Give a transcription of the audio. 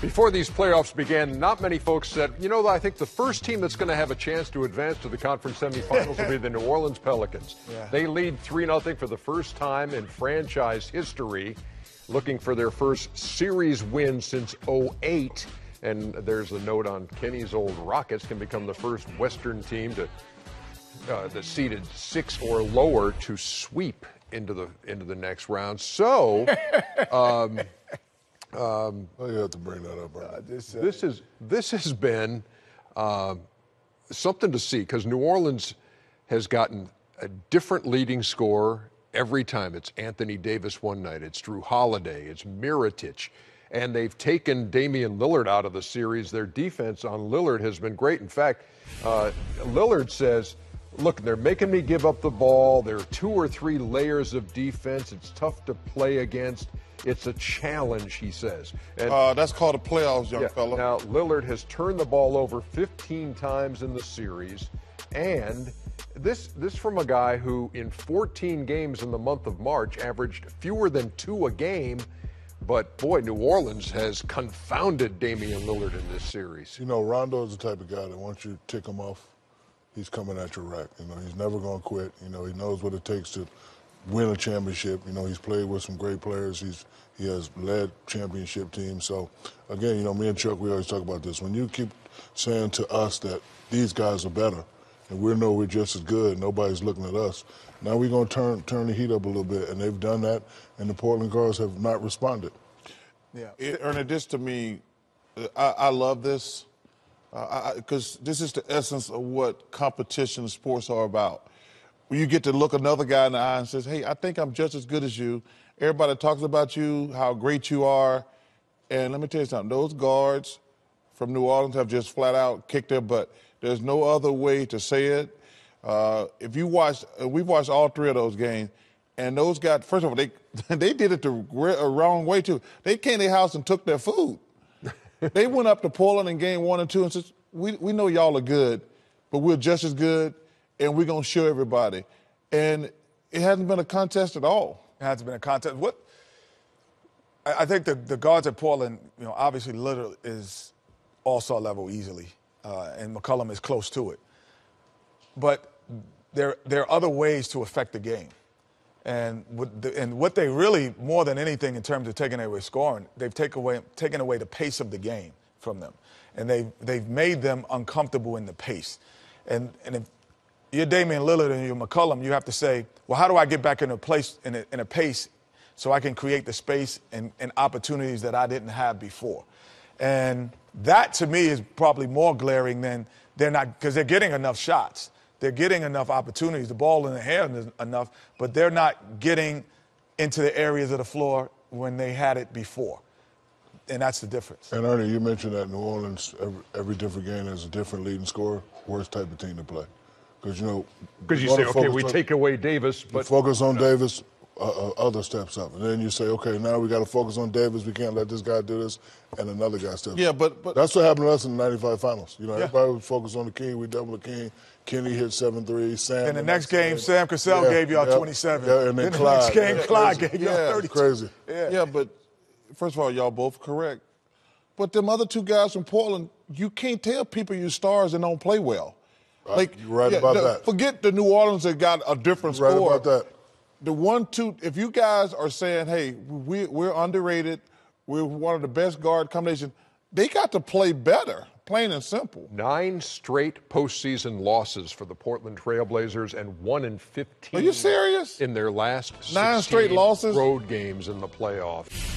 Before these playoffs began, not many folks said, you know, I think the first team that's going to have a chance to advance to the conference semifinals will be the New Orleans Pelicans. Yeah. They lead 3-0 for the first time in franchise history, looking for their first series win since '08. And there's a note on Kenny's old Rockets can become the first Western team to that's seeded 6 or lower to sweep into the next round. So. You have to bring that up. This has been something to see because New Orleans has gotten a different leading scorer every time. It's Anthony Davis one night, it's Drew Holiday, it's Mirotic, and they've taken Damian Lillard out of the series. Their defense on Lillard has been great. In fact, Lillard says, look, they're making me give up the ball. There are 2 or 3 layers of defense. It's tough to play against. It's a challenge, he says. And that's called the playoffs, young fella. Now, Lillard has turned the ball over 15 times in the series. And this from a guy who, in 14 games in the month of March, averaged fewer than 2 a game. But, boy, New Orleans has confounded Damian Lillard in this series. You know, Rondo is the type of guy that once you tick him off, he's coming at your rack. You know, he's never going to quit. You know, he knows what it takes to win a championship. You know, he's played with some great players. He has led championship teams. So, again, you know, me and Chuck, we always talk about this. When you keep saying to us that these guys are better and we know we're just as good, nobody's looking at us, now we're going to turn the heat up a little bit, and they've done that, and the Portland guards have not responded. Yeah. Ernie, this to me, I love this because this is the essence of what competition sports are about. When you get to look another guy in the eye and says, hey, I think I'm just as good as you. Everybody talks about you, how great you are. And let me tell you something, those guards from New Orleans have just flat out kicked their butt. There's no other way to say it. If you watch, we've watched all 3 of those games, and those guys, first of all, they did it the wrong way too. They came to their house and took their food. They went up to Portland in game 1 and 2 and said, we know y'all are good, but we're just as good. And we're going to show everybody. And it hasn't been a contest at all. It hasn't been a contest. I think the guards at Portland, you know, obviously Lillard is all-star level easily, and McCollum is close to it. But there are other ways to affect the game. And what they really, more than anything in terms of taking away scoring, they've taken away the pace of the game from them. And they've made them uncomfortable in the pace. And if you're Damian Lillard and you're McCollum, you have to say, well, how do I get back in a place, in a pace so I can create the space and opportunities that I didn't have before? And that, to me, is probably more glaring than they're not, because they're getting enough shots. They're getting enough opportunities. The ball in the air is enough, but they're not getting into the areas of the floor when they had it before. And that's the difference. And, Ernie, you mentioned that New Orleans, every different game has a different leading scorer. Worst type of team to play. Because, you know, because you say, okay, we take away Davis, but focus on Davis, other steps up. And then you say, okay, now we got to focus on Davis. We can't let this guy do this, and another guy steps up. Yeah, but that's what happened to us in the '95 finals. You know, everybody was focused on the King. We doubled the King. Kenny hit 7 threes. Sam. And the next game, Sam Cassell gave y'all 27. Yeah, and then Clyde. The next game, Clyde gave y'all 32. Crazy. Yeah, but first of all, y'all both correct. But them other 2 guys from Portland, you can't tell people you stars and don't play well. Like, you're right about that. Forget the New Orleans that got a different score. Right about that. The 1-2, if you guys are saying, hey, we're underrated, we're one of the best guard combinations, they got to play better, plain and simple. 9 straight postseason losses for the Portland Trailblazers and 1 in 15. Are you serious? In their last 9 straight losses? Road games in the playoffs.